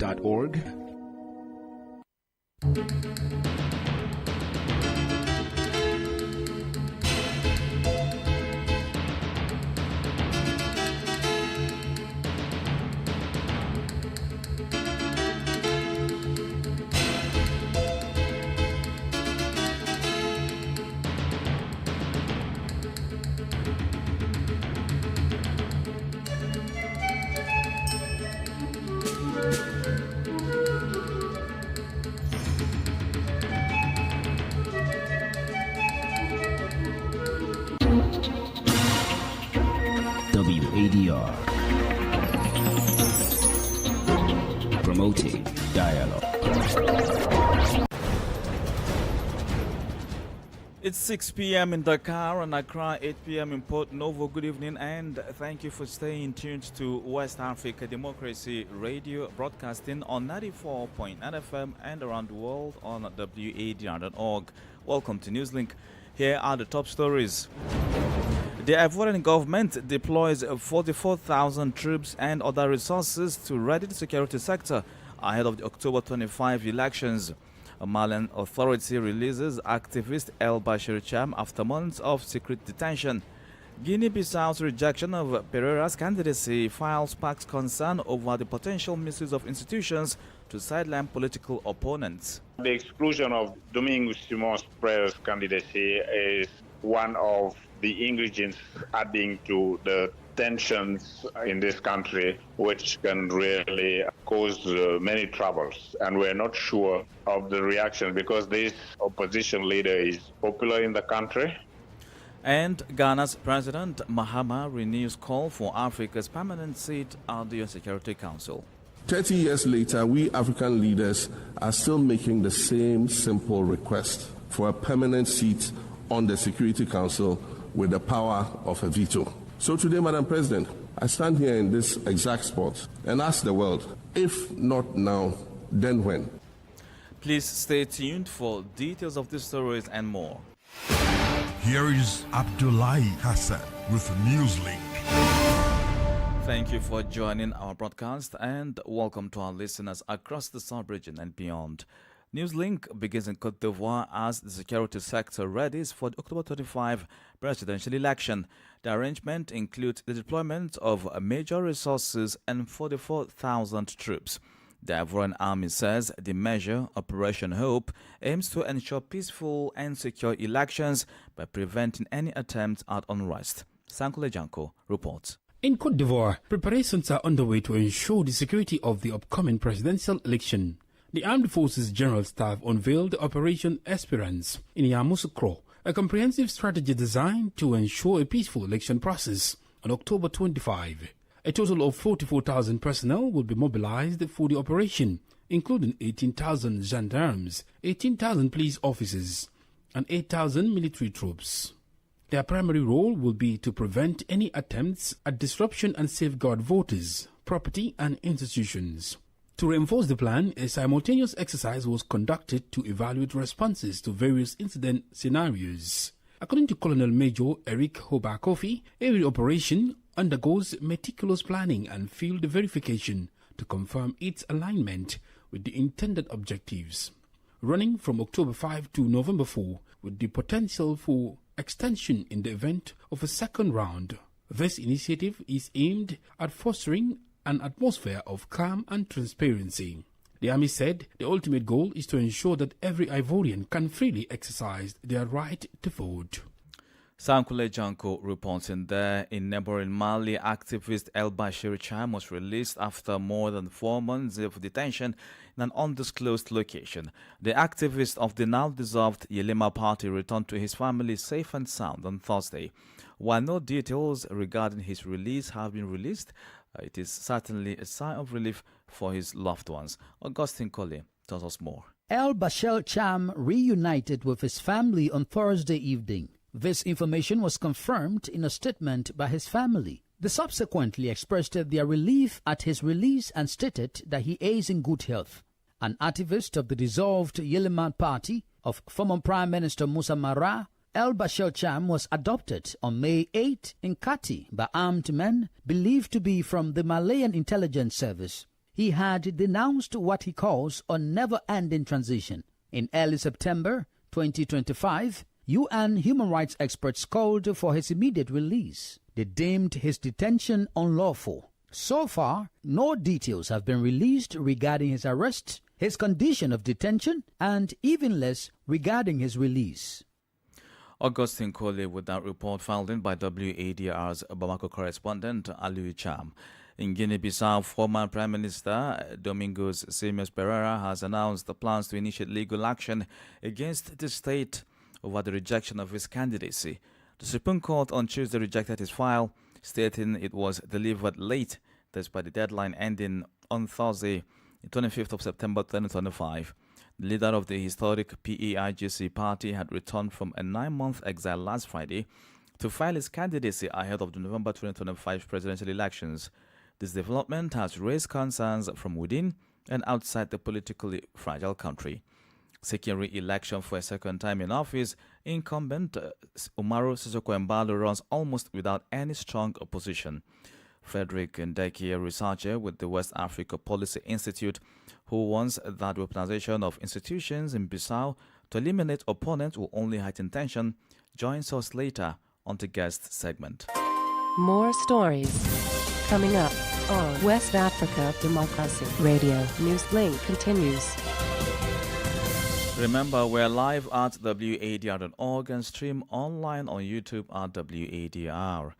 www.wadr.org. WADR, promoting dialogue. It's 6 p.m. in Dakar and Accra, 8 p.m. in Port Novo. Good evening and thank you for staying tuned to West Africa Democracy Radio, broadcasting on 94.9 FM and around the world on wadr.org. Welcome to Newslink. Here are the top stories. The Ivorian government deploys 44,000 troops and other resources to ready the security sector ahead of the October 25 elections. A Malian authority releases activist El Bashir Cham after months of secret detention. Guinea-Bissau's rejection of Pereira's candidacy files sparks concern over the potential misuse of institutions to sideline political opponents. The exclusion of Domingos Simões Pereira's candidacy is one of the ingredients adding to the tensions in this country, which can really cause many troubles. And we're not sure of the reaction because this opposition leader is popular in the country. And Ghana's President Mahama renews call for Africa's permanent seat at the UN Security Council. 30 years later, we African leaders are still making the same simple request for a permanent seat on the Security Council with the power of a veto. So today, Madam President, I stand here in this exact spot and ask the world, if not now, then when? Please stay tuned for details of these stories and more. Here is Abdullahi Hassan with Newslink. Thank you for joining our broadcast and welcome to our listeners across the sub-region and beyond. Newslink begins in Côte d'Ivoire as the security sector readies for the October 25 presidential election. The arrangement includes the deployment of major resources and 44,000 troops. The Ivorian army says the measure, Operation Hope, aims to ensure peaceful and secure elections by preventing any attempts at unrest. Sankule Janko reports. In Côte d'Ivoire, preparations are underway to ensure the security of the upcoming presidential election. The Armed Forces General Staff unveiled Operation Esperance in Yamoussoukro, a comprehensive strategy designed to ensure a peaceful election process on October 25. A total of 44,000 personnel will be mobilized for the operation, including 18,000 gendarmes, 18,000 police officers, and 8,000 military troops. Their primary role will be to prevent any attempts at disruption and safeguard voters, property, and institutions. To reinforce the plan, a simultaneous exercise was conducted to evaluate responses to various incident scenarios. According to Colonel Major Eric Hoba-Kofi, every operation undergoes meticulous planning and field verification to confirm its alignment with the intended objectives. Running from October 5 to November 4, with the potential for extension in the event of a second round. This initiative is aimed at fostering an atmosphere of calm and transparency. The army said the ultimate goal is to ensure that every Ivorian can freely exercise their right to vote. Sankule Janko reporting there. In neighboring Mali, activist El Bashir Cham was released after more than 4 months of detention in an undisclosed location. The activist of the now-dissolved Yelema party returned to his family safe and sound on Thursday. While no details regarding his release have been released, it is certainly a sign of relief for his loved ones. Augustine Colley tells us more. El Bashir Cham reunited with his family on Thursday evening. This information was confirmed in a statement by his family. They subsequently expressed their relief at his release and stated that he is in good health. An activist of the dissolved Yelema party of former Prime Minister Moussa Mara, El Bashir Cham was adopted on May 8 in Kati by armed men believed to be from the Malayan intelligence service. he had denounced what he calls a never-ending transition. In early September 2025, UN human rights experts called for his immediate release. They deemed his detention unlawful. So far, no details have been released regarding his arrest, his condition of detention, and even less regarding his release. Augustine Coley with that report filed in by WADR's Bamako correspondent Aliu Cham. In Guinea-Bissau, former Prime Minister Domingos Simios Pereira has announced the plans to initiate legal action against the state over the rejection of his candidacy. The Supreme Court on Tuesday rejected his file, stating it was delivered late, despite the deadline ending on Thursday, 25th of September 2025. The leader of the historic PAIGC party had returned from a 9-month exile last Friday to file his candidacy ahead of the November 2025 presidential elections. This development has raised concerns from within and outside the politically fragile country. Seeking re-election for a second time in office, incumbent Umaru Sissoko Embalo runs almost without any strong opposition. Frederick Ndeki, a researcher with the West Africa Policy Institute, who warns that weaponization of institutions in Bissau to eliminate opponents will only heighten tension, joins us later on the guest segment. More stories coming up on West Africa Democracy Radio. Newslink continues. Remember, we're live at WADR.org and stream online on YouTube at WADR.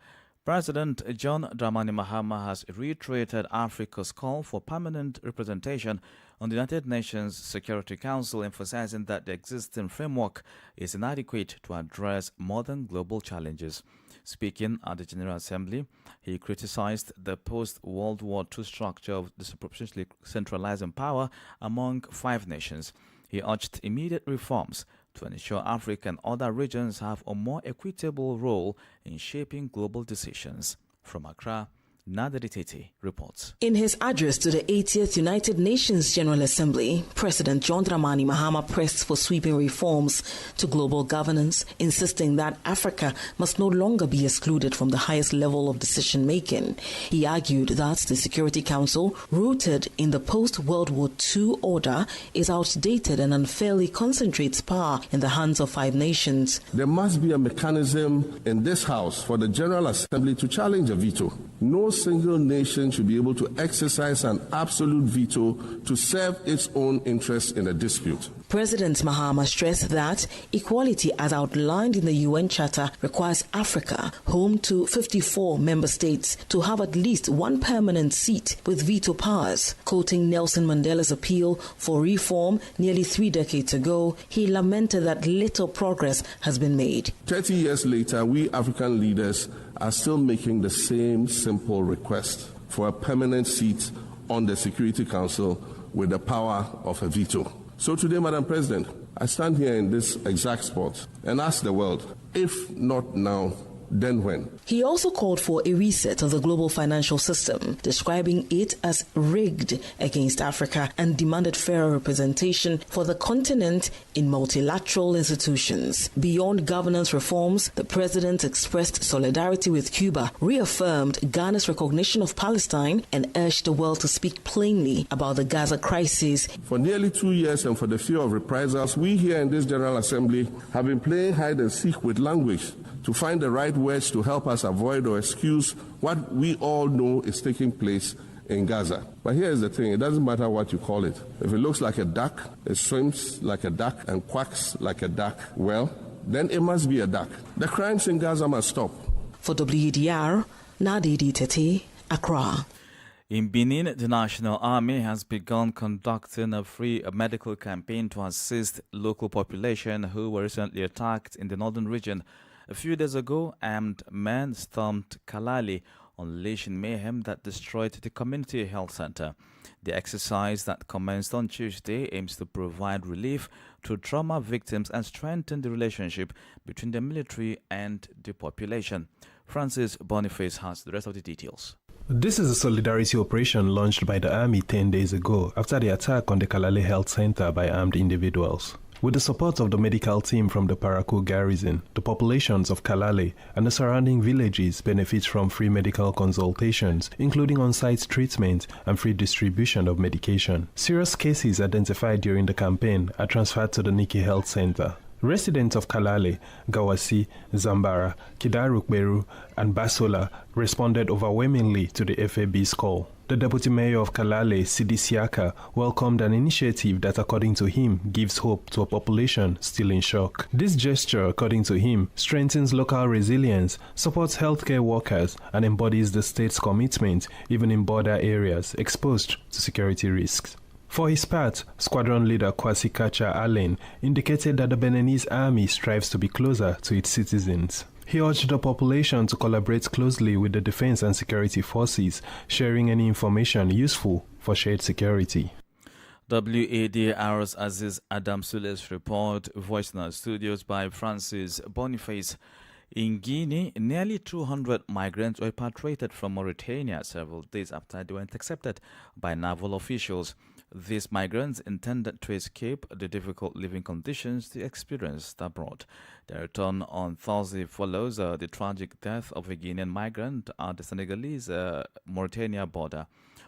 President John Dramani Mahama has reiterated Africa's call for permanent representation on the United Nations Security Council, emphasizing that the existing framework is inadequate to address modern global challenges. Speaking at the General Assembly, he criticized the post-World War II structure of disproportionately centralizing power among 5 nations. He urged immediate reforms to ensure Africa and other regions have a more equitable role in shaping global decisions. From Accra, Naderi Tete reports. In his address to the 80th United Nations General Assembly, President John Dramani Mahama pressed for sweeping reforms to global governance, insisting that Africa must no longer be excluded from the highest level of decision-making. He argued that the Security Council, rooted in the post-World War II order, is outdated and unfairly concentrates power in the hands of 5 nations. There must be a mechanism in this House for the General Assembly to challenge a veto. No single nation should be able to exercise an absolute veto to serve its own interests in a dispute. President Mahama stressed that equality as outlined in the UN Charter requires Africa, home to 54 member states, to have at least 1 permanent seat with veto powers. Quoting Nelson Mandela's appeal for reform nearly 3 decades ago, he lamented that little progress has been made. 30 years later, we African leaders are still making the same simple request for a permanent seat on the Security Council with the power of a veto. So today, Madam President, I stand here in this exact spot and ask the world, if not now, then when? He also called for a reset of the global financial system, describing it as rigged against Africa, and demanded fairer representation for the continent in multilateral institutions. Beyond governance reforms, the president expressed solidarity with Cuba, reaffirmed Ghana's recognition of Palestine, and urged the world to speak plainly about the Gaza crisis. For nearly 2 years, and for the fear of reprisals, we here in this General Assembly have been playing hide and seek with language to find the right words to help us avoid or excuse what we all know is taking place in Gaza. But here's the thing, it doesn't matter what you call it. If it looks like a duck, it swims like a duck and quacks like a duck, well, then it must be a duck. The crimes in Gaza must stop. For WADR, Naderi Tete, Accra. In Benin, the National Army has begun conducting a free medical campaign to assist local population who were recently attacked in the northern region. A few days ago, armed men stormed Kalali, unleashing mayhem that destroyed the community health center. The exercise that commenced on Tuesday aims to provide relief to trauma victims and strengthen the relationship between the military and the population. Francis Boniface has the rest of the details. This is a solidarity operation launched by the army 10 days ago after the attack on the Kalale Health Center by armed individuals. With the support of the medical team from the Parakou garrison, the populations of Kalale and the surrounding villages benefit from free medical consultations, including on-site treatment and free distribution of medication. Serious cases identified during the campaign are transferred to the Niki Health Center. Residents of Kalale, Gawasi, Zambara, Kidarukberu, and Basola responded overwhelmingly to the FAB's call. The Deputy Mayor of Kalale, Sidi Siaka, welcomed an initiative that, according to him, gives hope to a population still in shock. This gesture, according to him, strengthens local resilience, supports healthcare workers, and embodies the state's commitment even in border areas exposed to security risks. For his part, squadron leader Kwasi Kacha Allen indicated that the Beninese army strives to be closer to its citizens. He urged the population to collaborate closely with the defense and security forces, sharing any information useful for shared security. WADR's Aziz Adam Sule's report, voiced in our studios by Francis Boniface. In Guinea, nearly 200 migrants were repatriated from Mauritania several days after they were intercepted by naval officials. These migrants intended to escape the difficult living conditions they experienced abroad. Their return on Thursday follows the tragic death of a Guinean migrant at the Senegalese-Mauritania border.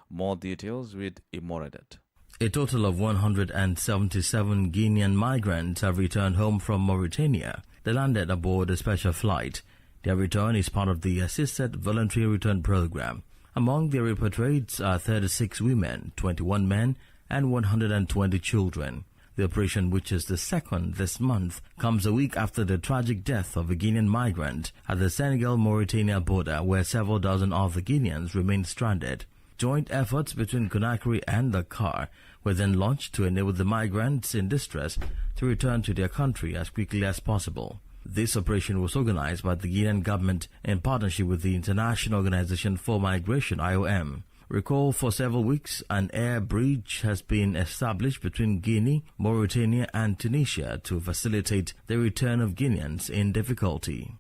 More details with Imoredet. A total of 177 Guinean migrants have returned home from Mauritania. They landed aboard a special flight. Their return is part of the Assisted Voluntary Return Program. Among the repatriates are 36 women, 21 men, and 120 children. The operation, which is the second this month, comes a week after the tragic death of a Guinean migrant at the Senegal-Mauritania border, where several dozen other Guineans remain stranded. Joint efforts between Conakry and Dakar were then launched to enable the migrants in distress to return to their country as quickly as possible. This operation was organized by the Guinean government in partnership with the International Organization for Migration, IOM. Recall, for several weeks, an air bridge has been established between Guinea, Mauritania and Tunisia to facilitate the return of Guineans in difficulty.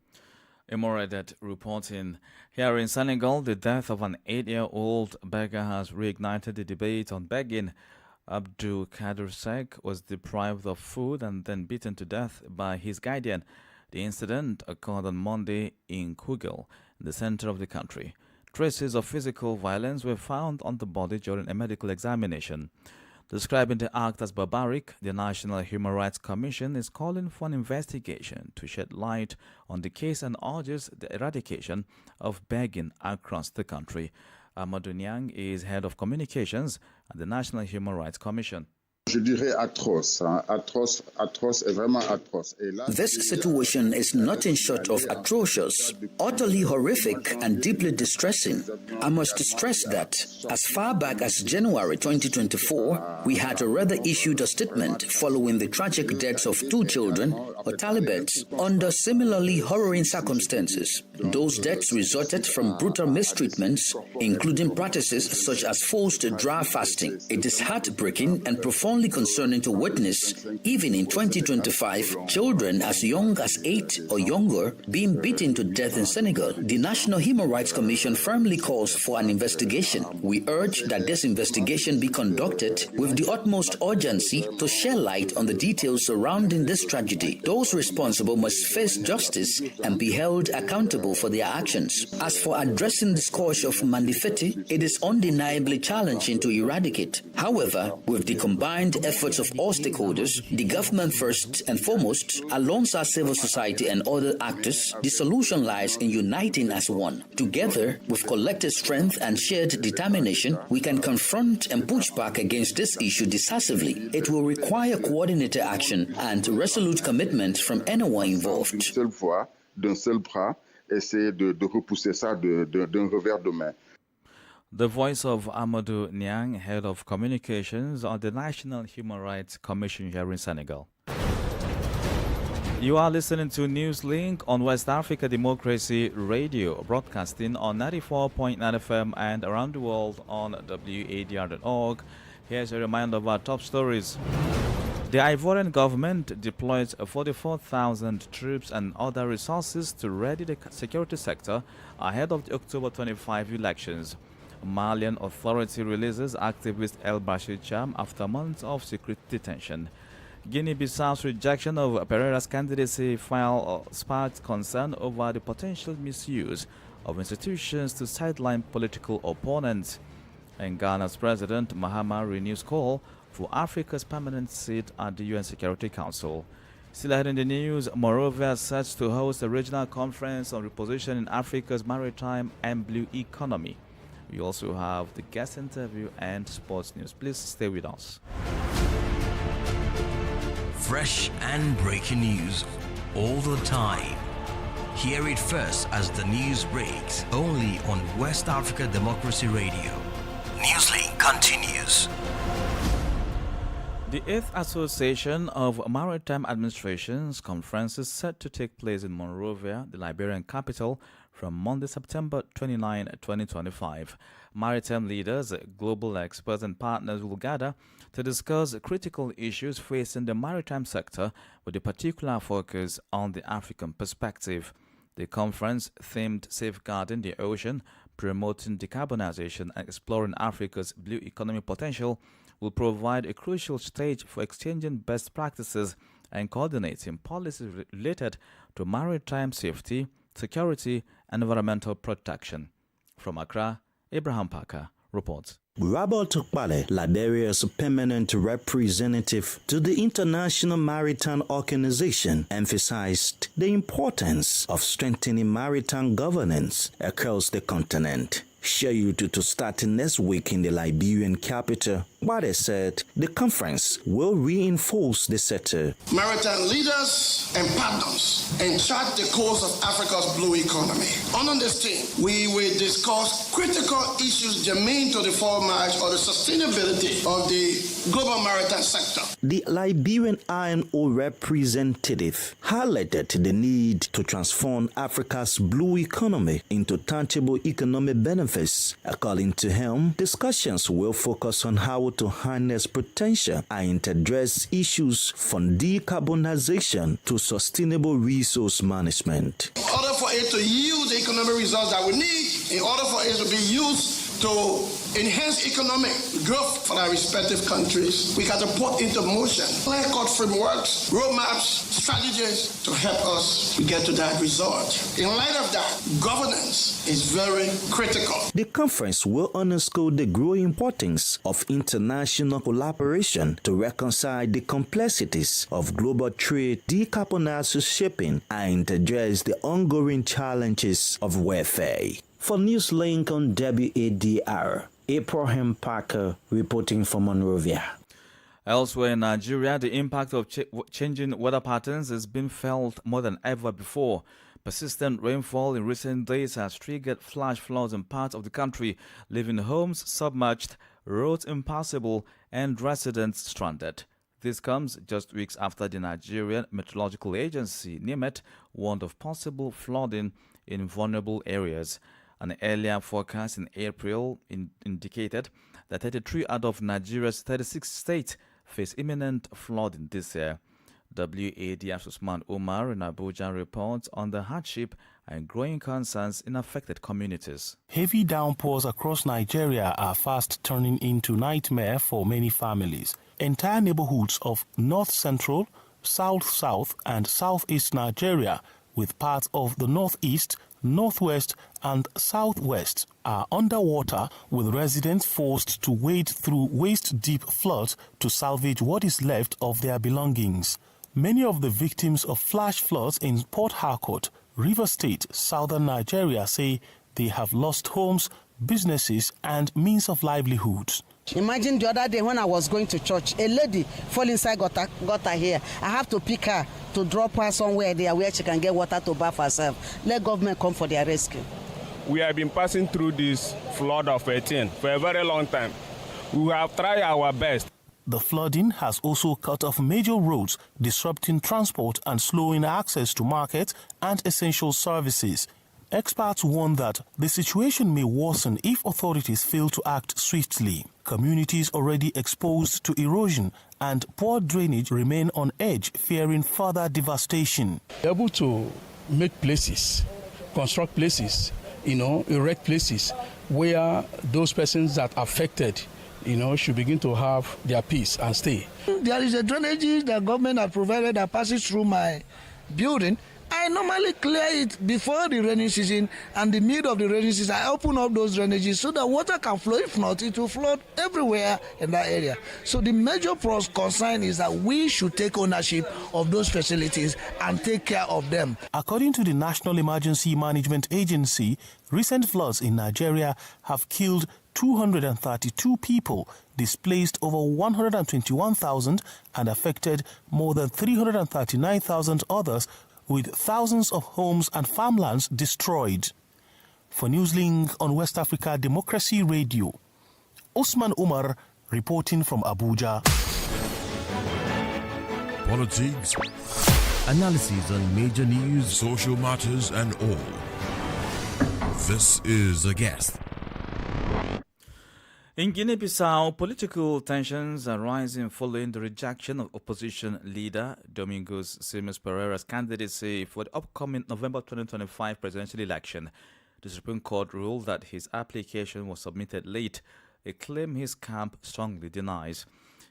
Imoredet reporting. Here in Senegal, the death of an 8-year-old beggar has reignited the debate on begging. Abdul Kader Sek was deprived of food and then beaten to death by his guardian. The incident occurred on Monday in Kugel, in the center of the country. Traces of physical violence were found on the body during a medical examination. Describing the act as barbaric, the National Human Rights Commission is calling for an investigation to shed light on the case and urges the eradication of begging across the country. Amadou Niang is head of communications at the National Human Rights Commission. This situation is nothing short of atrocious, utterly horrific and deeply distressing. I must stress that as far back as January 2024, we had already issued a statement following the tragic deaths of 2 children or Talibets under similarly horrific circumstances. Those deaths resulted from brutal mistreatments, including practices such as forced dry fasting. It is heartbreaking and profoundly concerning to witness, even in 2025, children as young as 8 or younger being beaten to death in Senegal. The National Human Rights Commission firmly calls for an investigation. We urge that this investigation be conducted with the utmost urgency to shed light on the details surrounding this tragedy. Those responsible must face justice and be held accountable for their actions. As for addressing the scourge of mandifeti, it is undeniably challenging to eradicate. However, with the combined efforts of all stakeholders, the government first and foremost, alongside civil society and other actors, the solution lies in uniting as one. Together, with collective strength and shared determination, we can confront and push back against this issue decisively. It will require coordinated action and resolute commitment from anyone involved. The voice of Amadou Niang, head of communications on the National Human Rights Commission here in Senegal. You are listening to Newslink on West Africa Democracy Radio, broadcasting on 94.9 FM and around the world on wadr.org. Here's a reminder of our top stories. The Ivorian government deploys 44,000 troops and other resources to ready the security sector ahead of the October 25 elections. Malian authority releases activist El Bashir Cham after months of secret detention. Guinea-Bissau's rejection of Pereira's candidacy file sparked concern over the potential misuse of institutions to sideline political opponents. And Ghana's President Mahama renews call for Africa's permanent seat at the UN Security Council. Still ahead in the news, Monrovia is set to host a regional conference on repositioning Africa's maritime and blue economy. We also have the guest interview and sports news. Please stay with us. Fresh and breaking news all the time. Hear it first as the news breaks, only on West Africa Democracy Radio. Newslink continues. The 8th Association of Maritime Administrations Conference is set to take place in Monrovia, the Liberian capital, from Monday, September 29, 2025. Maritime leaders, global experts and partners will gather to discuss critical issues facing the maritime sector with a particular focus on the African perspective. The conference, themed Safeguarding the Ocean, Promoting Decarbonization and Exploring Africa's Blue Economy Potential, will provide a crucial stage for exchanging best practices and coordinating policies related to maritime safety, security, and environmental protection. From Accra, Abraham Parker reports. Robert Okpale, Liberia's permanent representative to the International Maritime Organization, emphasized the importance of strengthening maritime governance across the continent. Scheduled to start next week in the Liberian capital, Wadr said the conference will reinforce the sector. Maritime leaders and partners and chart the course of Africa's blue economy. On this team, we will discuss critical issues germane to the format or the sustainability of the global maritime sector. The Liberian INO representative highlighted the need to transform Africa's blue economy into tangible economic benefits. According to him, discussions will focus on how to harness potential and address issues from decarbonization to sustainable resource management. In order for it to yield the economic results that we need, in order for it to be used to enhance economic growth for our respective countries, we got to put into motion clear-cut frameworks, roadmaps, strategies to help us to get to that result. In light of that, governance is very critical. The conference will underscore the growing importance of international collaboration to reconcile the complexities of global trade, decarbonize shipping, and address the ongoing challenges of welfare. For Newslink on WADR, Abraham Parker reporting from Monrovia. Elsewhere in Nigeria, the impact of changing weather patterns has been felt more than ever before. Persistent rainfall in recent days has triggered flash floods in parts of the country, leaving homes submerged, roads impassable, and residents stranded. This comes just weeks after the Nigerian Meteorological Agency, NIMET, warned of possible flooding in vulnerable areas. An earlier forecast in April indicated that 33 out of Nigeria's 36 states face imminent flooding this year. WADR's Usman Umar in Abuja reports on the hardship and growing concerns in affected communities. Heavy downpours across Nigeria are fast turning into nightmare for many families. Entire neighborhoods of north-central, south-south and southeast Nigeria, with parts of the northeast, northwest and southwest, are underwater, with residents forced to wade through waist-deep floods to salvage what is left of their belongings. Many of the victims of flash floods in Port Harcourt, Rivers State, southern Nigeria, say they have lost homes, businesses and means of livelihoods. Imagine the other day when I was going to church, a lady fall inside gutter here. I have to pick her to drop her somewhere there where she can get water to bath herself. Let government come for their rescue. We have been passing through this flood of 18 for a very long time. We have tried our best. The flooding has also cut off major roads, disrupting transport and slowing access to markets and essential services. Experts warn that the situation may worsen if authorities fail to act swiftly. Communities already exposed to erosion and poor drainage remain on edge, fearing further devastation. Able to make places, construct places, erect places where those persons that are affected should begin to have their peace and stay. There is a drainage that government has provided that passes through my building. I normally clear it before the rainy season, and the mid of the rainy season I open up those drainages so that water can flow. If not, it will flood everywhere in that area. So the major concern is that we should take ownership of those facilities and take care of them. According to the National Emergency Management Agency, recent floods in Nigeria have killed 232 people, displaced over 121,000 and affected more than 339,000 others, with thousands of homes and farmlands destroyed. For Newslink on West Africa Democracy Radio, Osman Umar reporting from Abuja. Politics, analysis on major news, social matters, and all. This is A Guest. In Guinea-Bissau, political tensions are rising following the rejection of opposition leader Domingos Simões Pereira's candidacy for the upcoming November 2025 presidential election. The Supreme Court ruled that his application was submitted late, a claim his camp strongly denies.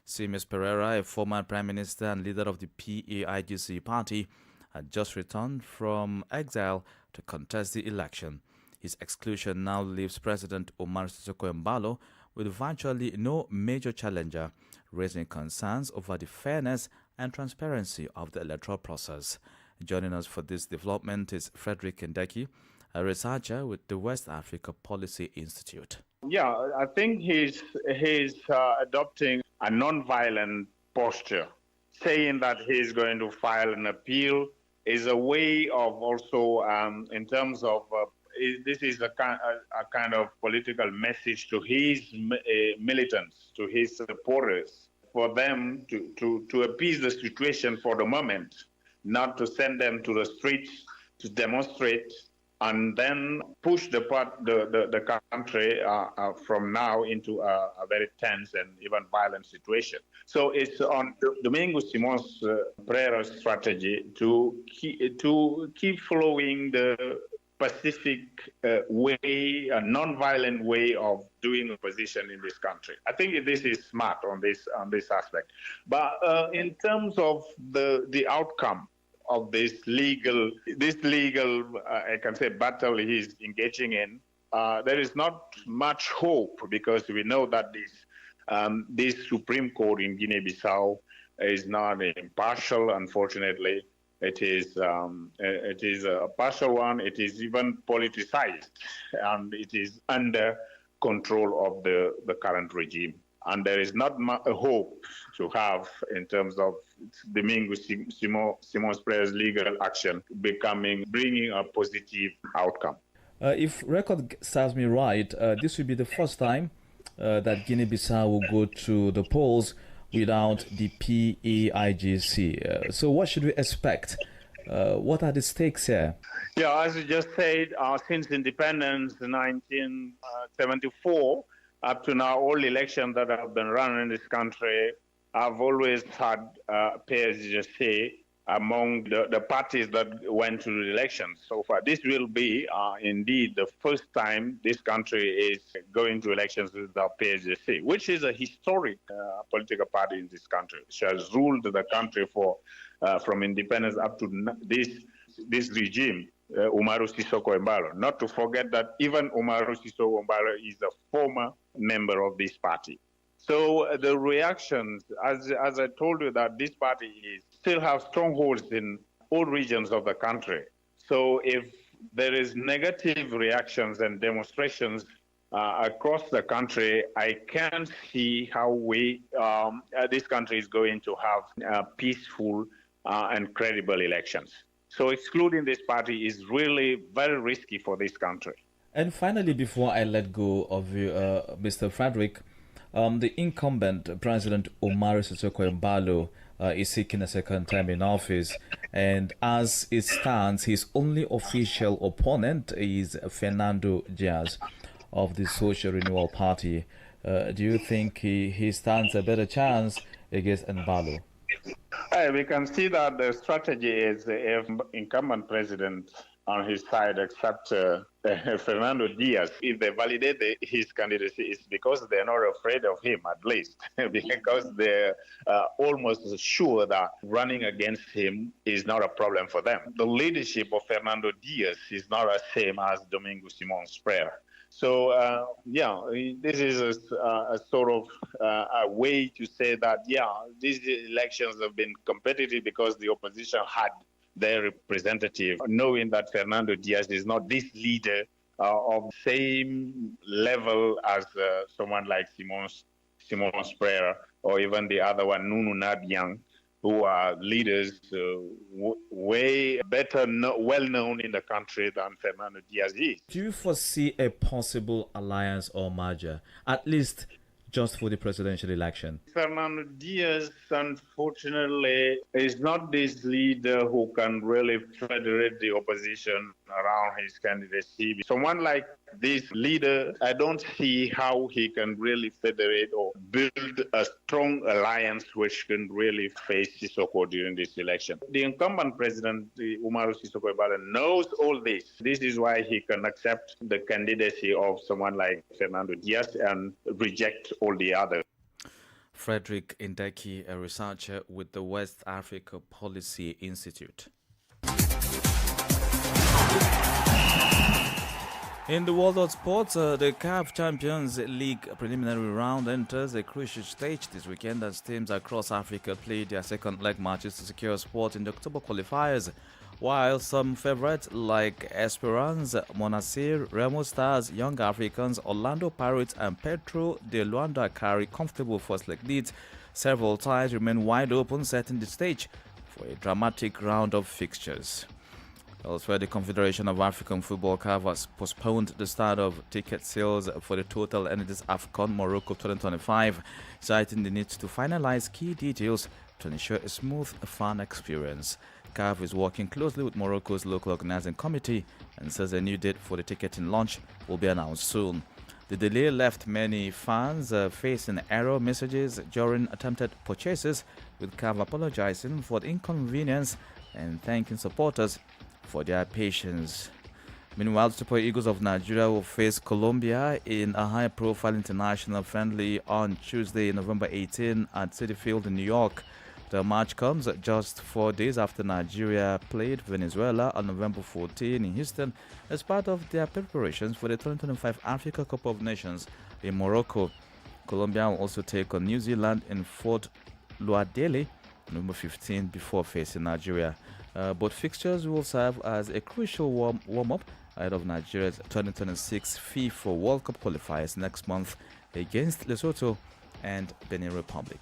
Simões Pereira, a former prime minister and leader of the PAIGC party, had just returned from exile to contest the election. His exclusion now leaves President Omar Sissoko Embalo with virtually no major challenger, raising concerns over the fairness and transparency of the electoral process. Joining us for this development is Frederick Ndeki, a researcher with the West Africa Policy Institute. Yeah, I think he's adopting a non-violent posture. Saying that he's going to file an appeal is a way of also, in terms of this is a kind of political message to his militants, to his supporters, for them to appease the situation for the moment, not to send them to the streets to demonstrate and then push the country from now into a very tense and even violent situation. So it's on Domingos Simões Pereira's strategy to keep following the pacific way, a non-violent way of doing opposition in this country. I think this is smart on this aspect. But in terms of the outcome of this legal I can say battle he's engaging in, there is not much hope, because we know that this Supreme Court in Guinea-Bissau is not impartial, unfortunately. It is a partial one. It is even politicized, and it is under control of the current regime. And there is not a hope to have in terms of Domingos Simões Pereira's legal action bringing a positive outcome. If record serves me right, this will be the first time that Guinea-Bissau will go to the polls without the PAIGC. So what should we expect? What are the stakes here? Yeah, as you just said, since independence in 1974, up to now, all elections that have been run in this country have always had PAIGC among the parties that went to the elections so far. This will be indeed the first time this country is going to elections without PAIGC, which is a historic political party in this country. She has ruled the country from independence up to this regime, Umaru Sissoko Embalo. Not to forget that even Umaru Sissoko Embalo is a former member of this party. So the reactions, as I told you, that this party still have strongholds in all regions of the country. So if there is negative reactions and demonstrations across the country, I can't see how this country is going to have peaceful and credible elections. So excluding this party is really very risky for this country. And finally, before I let go of you, Mr. Frederick, the incumbent President Umaru Sissoko Embalo is seeking a second term in office, and as it stands, his only official opponent is Fernando Diaz of the Social Renewal Party. Do you think he stands a better chance against Embalo? We can see that the strategy is if incumbent president on his side accepts Fernando Diaz. If they validate his candidacy, it's because they're not afraid of him, at least, because they're almost sure that running against him is not a problem for them. The leadership of Fernando Diaz is not the same as Domingo Simón Spreyer. So, this is a sort of a way to say that, these elections have been competitive because the opposition had their representative, knowing that Fernando Diaz is not this leader of the same level as someone like Simón Spreyer or even the other one, Nunu Nabiang, who are leaders way better, well known in the country than Fernando Diaz is. Do you foresee a possible alliance or merger, at least just for the presidential election? Fernando Diaz, unfortunately, is not this leader who can really federate the opposition around his candidacy. Someone like this leader, I don't see how he can really federate or build a strong alliance which can really face Sissoko during this election. The incumbent president, Umaru Sissoko Embalo, knows all this. This is why he can accept the candidacy of someone like Fernando Diaz and reject all the others. Frederick Indeki, a researcher with the West Africa Policy Institute. In the world of sports, the CAF Champions League preliminary round enters a crucial stage this weekend as teams across Africa play their second leg matches to secure a spot in the October qualifiers, while some favorites like Esperance, Monastir, Remo Stars, Young Africans, Orlando Pirates and Petro de Luanda carry comfortable first leg leads. Several ties remain wide open, setting the stage for a dramatic round of fixtures. Elsewhere, the Confederation of African Football CAF has postponed the start of ticket sales for the Total Energies AFCON Morocco 2025, citing the need to finalize key details to ensure a smooth fan experience. CAF is working closely with Morocco's local organizing committee and says a new date for the ticketing launch will be announced soon. The delay left many fans facing error messages during attempted purchases, with CAF apologizing for the inconvenience and thanking supporters for their patience. Meanwhile, Super Eagles of Nigeria will face Colombia in a high-profile international friendly on Tuesday, November 18 at Citi Field in New York. The match comes just 4 days after Nigeria played Venezuela on November 14 in Houston as part of their preparations for the 2025 Africa Cup of Nations in Morocco. Colombia will also take on New Zealand in Fort Lauderdale on November 15 before facing Nigeria. Both fixtures will serve as a crucial warm-up ahead of Nigeria's 2026 FIFA World Cup qualifiers next month against Lesotho and Benin Republic.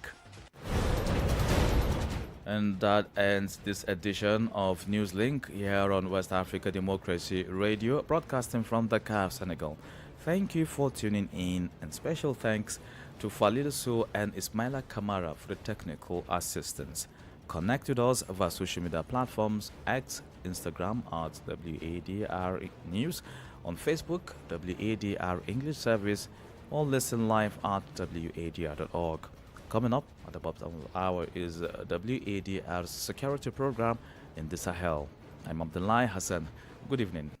And that ends this edition of Newslink here on West Africa Democracy Radio, broadcasting from Dakar, Senegal. Thank you for tuning in, and special thanks to Falida Sow and Ismaila Kamara for the technical assistance. Connect with us via social media platforms, X, Instagram at WADR News, on Facebook, WADR English Service, or listen live at WADR.org. Coming up at the bottom of the hour is WADR's security program in the Sahel. I'm Abdullahi Hassan. Good evening.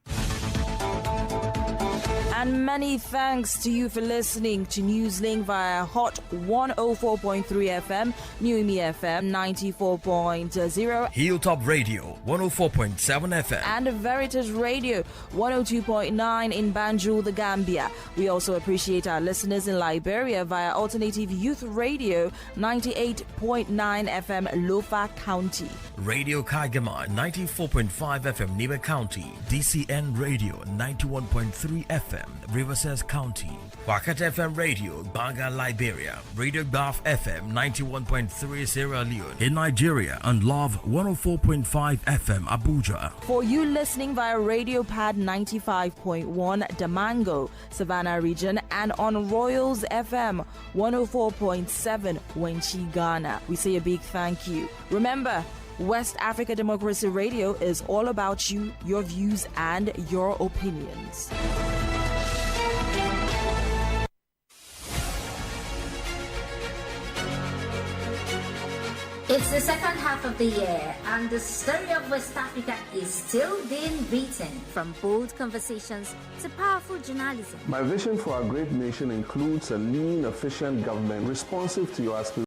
And many thanks to you for listening to Newslink via Hot 104.3 FM, Newmi FM 94.0, Hilltop Radio 104.7 FM, and Veritas Radio 102.9 in Banjul, the Gambia. We also appreciate our listeners in Liberia via Alternative Youth Radio 98.9 FM, Lofa County, Radio Kagama 94.5 FM, Niba County, DCN Radio 91.3 FM, Riverside County, Wakat FM Radio, Banga, Liberia, Radio Gulf FM 91.3 Sierra Leone in Nigeria, and Love 104.5 FM Abuja. For you listening via Radio Pad 95.1 Damango, Savannah region, and on Royals FM 104.7 Wenchi, Ghana, we say a big thank you. Remember, West Africa Democracy Radio is all about you, your views, and your opinions. It's the second half of the year, and the story of West Africa is still being written. From bold conversations to powerful journalism. My vision for our great nation includes a lean, efficient government responsive to your aspirations.